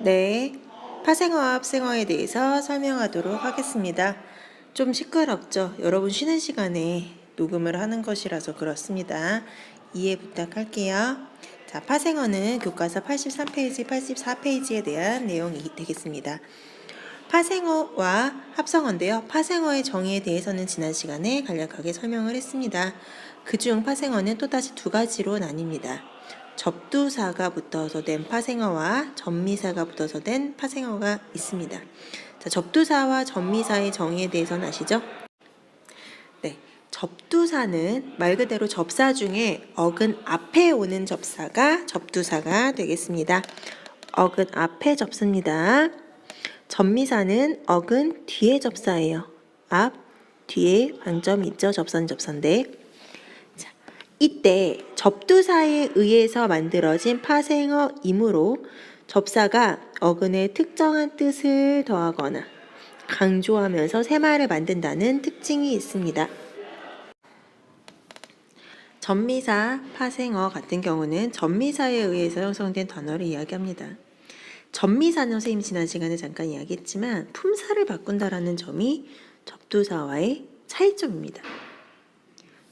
네, 파생어와 합생어에 대해서 설명하도록 하겠습니다. 좀 시끄럽죠? 여러분 쉬는 시간에 녹음을 하는 것이라서 그렇습니다. 이해 부탁할게요. 자, 파생어는 교과서 83페이지, 84페이지에 대한 내용이 되겠습니다. 파생어와 합성어인데요. 파생어의 정의에 대해서는 지난 시간에 간략하게 설명을 했습니다. 그중 파생어는 또다시 두 가지로 나뉩니다. 접두사가 붙어서 된 파생어와 접미사가 붙어서 된 파생어가 있습니다. 자, 접두사와 접미사의 정의에 대해서는 아시죠? 네, 접두사는 말 그대로 접사 중에 어근 앞에 오는 접사가 접두사가 되겠습니다. 어근 앞에 접습니다. 접미사는 어근 뒤에 접사예요. 앞, 뒤에 방점이 있죠. 접선데. 자, 이때 접두사에 의해서 만들어진 파생어이므로 접사가 어근에 특정한 뜻을 더하거나 강조하면서 새말을 만든다는 특징이 있습니다. 접미사, 파생어 같은 경우는 접미사에 의해서 형성된 단어를 이야기합니다. 접미사는 선생님이 지난 시간에 잠깐 이야기했지만 품사를 바꾼다라는 점이 접두사와의 차이점입니다.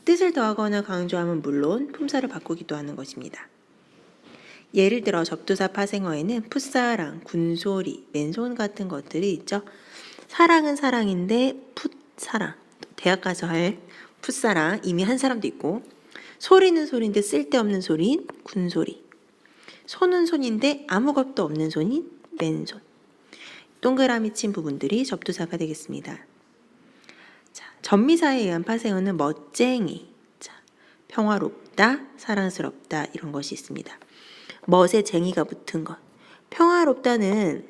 뜻을 더하거나 강조하면 물론 품사를 바꾸기도 하는 것입니다. 예를 들어 접두사 파생어에는 풋사랑, 군소리, 맨손 같은 것들이 있죠. 사랑은 사랑인데 풋사랑, 대학 가서 할 풋사랑 이미 한 사람도 있고, 소리는 소리인데 쓸데없는 소리인 군소리, 손은 손인데 아무것도 없는 손인 맨손. 동그라미 친 부분들이 접두사가 되겠습니다. 자, 접미사에 의한 파생어는 멋쟁이, 자, 평화롭다, 사랑스럽다 이런 것이 있습니다. 멋에 쟁이가 붙은 것. 평화롭다는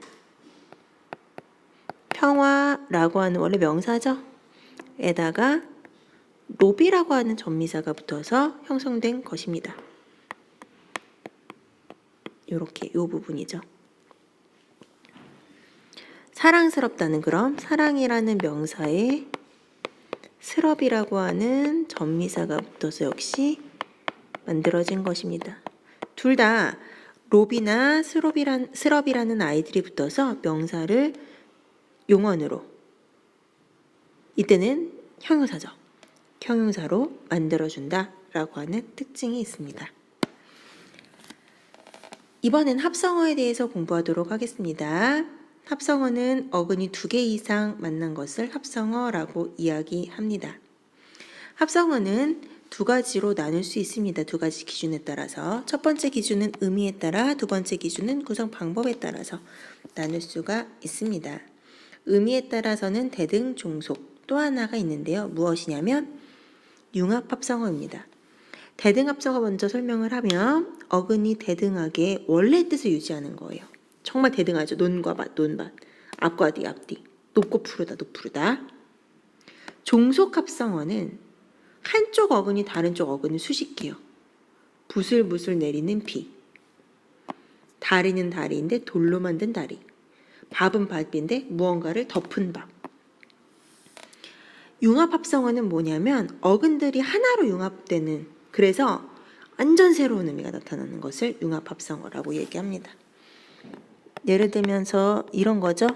평화라고 하는 원래 명사죠. 에다가 롭이라고 하는 접미사가 붙어서 형성된 것입니다. 이렇게 이 부분이죠. 사랑스럽다는 그럼 사랑이라는 명사에 스럽이라고 하는 접미사가 붙어서 역시 만들어진 것입니다. 둘 다 롭이나 스럽이라는 아이들이 붙어서 명사를 용언으로, 이때는 형용사죠. 형용사로 만들어준다라고 하는 특징이 있습니다. 이번엔 합성어에 대해서 공부하도록 하겠습니다. 합성어는 어근이 2개 이상 만난 것을 합성어라고 이야기합니다. 합성어는 두 가지로 나눌 수 있습니다. 두 가지 기준에 따라서. 첫 번째 기준은 의미에 따라, 두 번째 기준은 구성 방법에 따라서 나눌 수가 있습니다. 의미에 따라서는 대등, 종속 또 하나가 있는데요. 무엇이냐면 융합합성어입니다. 대등합성어 먼저 설명을 하면 어근이 대등하게 원래 뜻을 유지하는 거예요. 정말 대등하죠. 논과 밭, 논밭. 앞과 뒤, 앞뒤. 높고 푸르다, 높푸르다. 종속합성어는 한쪽 어근이 다른 쪽 어근을 수식해요. 부슬부슬 내리는 비. 다리는 다리인데 돌로 만든 다리. 밥은 밥인데 무언가를 덮은 밥. 융합합성어는 뭐냐면 어근들이 하나로 융합되는, 그래서 완전 새로운 의미가 나타나는 것을 융합합성어라고 얘기합니다. 예를 들면서 이런 거죠.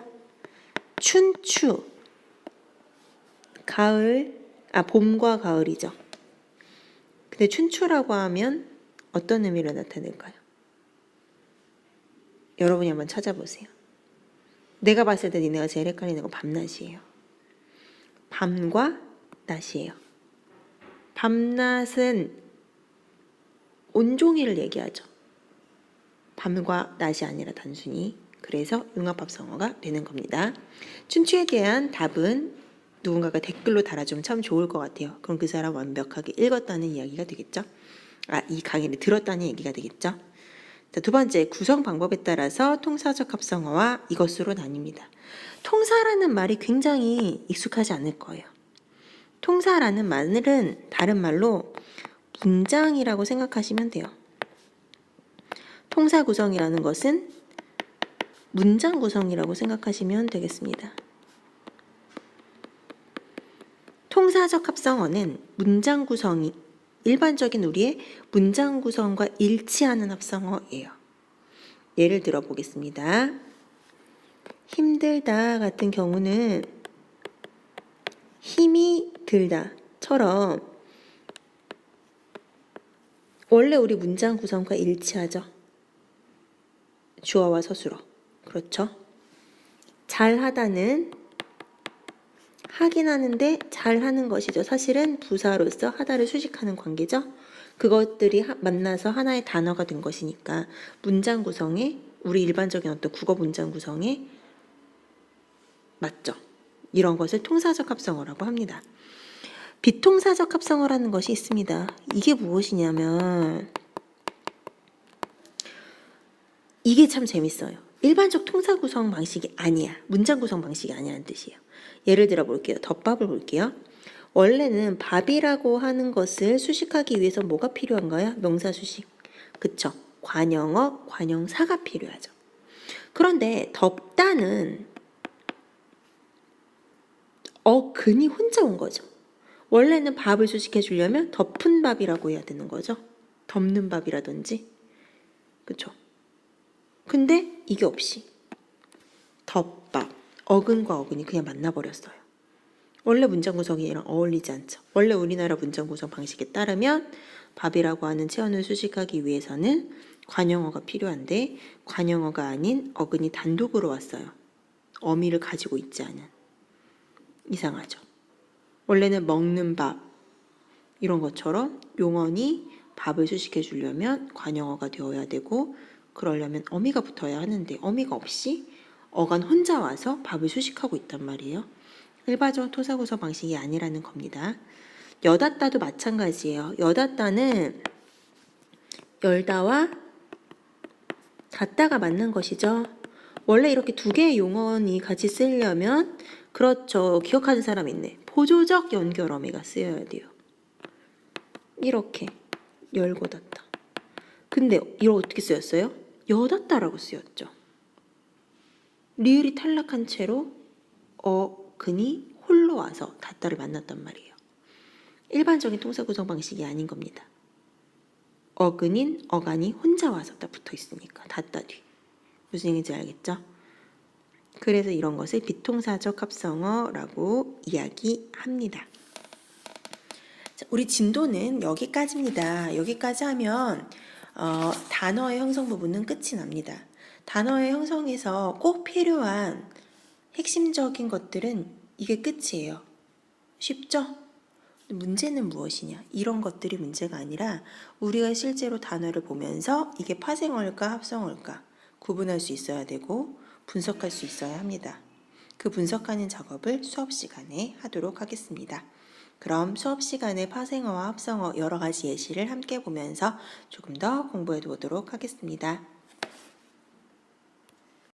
춘추, 가을, 봄과 가을이죠. 근데 춘추라고 하면 어떤 의미를 나타낼까요? 여러분이 한번 찾아보세요. 내가 봤을 때 니네가 제일 헷갈리는 건 밤낮이에요. 밤과 낮이에요. 밤낮은 온종일을 얘기하죠. 밤과 낮이 아니라 단순히. 그래서 융합합성어가 되는 겁니다. 춘추에 대한 답은 누군가가 댓글로 달아주면 참 좋을 것 같아요. 그럼 그 사람 완벽하게 읽었다는 이야기가 되겠죠. 이 강의를 들었다는 얘기가 되겠죠. 자, 두 번째, 구성 방법에 따라서 통사적 합성어와 이것으로 나뉩니다. 통사라는 말이 굉장히 익숙하지 않을 거예요. 통사라는 말은 다른 말로 문장이라고 생각하시면 돼요. 통사 구성이라는 것은 문장 구성이라고 생각하시면 되겠습니다. 통사적 합성어는 문장 구성이 일반적인 우리의 문장 구성과 일치하는 합성어예요. 예를 들어 보겠습니다. 힘들다 같은 경우는 힘이 들다처럼 원래 우리 문장 구성과 일치하죠. 주어와 서술어. 그렇죠? 잘하다는 하긴 하는데 잘하는 것이죠. 사실은 부사로서 하다를 수식하는 관계죠. 그것들이 만나서 하나의 단어가 된 것이니까 문장 구성에 우리 일반적인 어떤 국어 문장 구성에 맞죠. 이런 것을 통사적 합성어라고 합니다. 비통사적 합성어라는 것이 있습니다. 이게 무엇이냐면 이게 참 재밌어요. 일반적 통사 구성 방식이 아니야. 문장 구성 방식이 아니라는 뜻이에요. 예를 들어 볼게요. 덮밥을 볼게요. 원래는 밥이라고 하는 것을 수식하기 위해서 뭐가 필요한가요? 명사 수식. 그쵸? 관형어, 관형사가 필요하죠. 그런데 덮다는 어근이 혼자 온 거죠. 원래는 밥을 수식해 주려면 덮은 밥이라고 해야 되는 거죠. 덮는 밥이라든지. 그쵸? 근데 이게 없이 덮밥, 어근과 어근이 그냥 만나버렸어요. 원래 문장 구성이랑 어울리지 않죠. 원래 우리나라 문장 구성 방식에 따르면 밥이라고 하는 체언을 수식하기 위해서는 관형어가 필요한데 관형어가 아닌 어근이 단독으로 왔어요. 어미를 가지고 있지 않은. 이상하죠. 원래는 먹는 밥 이런 것처럼 용언이 밥을 수식해 주려면 관형어가 되어야 되고 그러려면 어미가 붙어야 하는데 어미가 없이 어간 혼자 와서 밥을 수식하고 있단 말이에요. 일반적 토사구성 방식이 아니라는 겁니다. 여닫다도 마찬가지예요. 여닫다는 열다와 닫다가 맞는 것이죠. 원래 이렇게 두 개의 용언이 같이 쓰려면 그렇죠. 기억하는 사람 있네. 보조적 연결어미가 쓰여야 돼요. 이렇게 열고 닫다. 근데 이거 어떻게 쓰였어요? 여닫다라고 쓰였죠. 리을이 탈락한 채로 어근이 홀로 와서 닫다를 만났단 말이에요. 일반적인 통사 구성 방식이 아닌 겁니다. 어근인 어간이 혼자 와서 딱 붙어 있으니까 닫다 뒤. 무슨 얘기인지 알겠죠? 그래서 이런 것을 비통사적 합성어라고 이야기합니다. 자, 우리 진도는 여기까지입니다. 여기까지 하면 단어의 형성 부분은 끝이 납니다. 단어의 형성에서 꼭 필요한 핵심적인 것들은 이게 끝이에요. 쉽죠? 문제는 무엇이냐? 이런 것들이 문제가 아니라 우리가 실제로 단어를 보면서 이게 파생어일까 합성어일까 구분할 수 있어야 되고 분석할 수 있어야 합니다. 그 분석하는 작업을 수업 시간에 하도록 하겠습니다. 그럼 수업 시간에 파생어와 합성어 여러 가지 예시를 함께 보면서 조금 더 공부해 보도록 하겠습니다.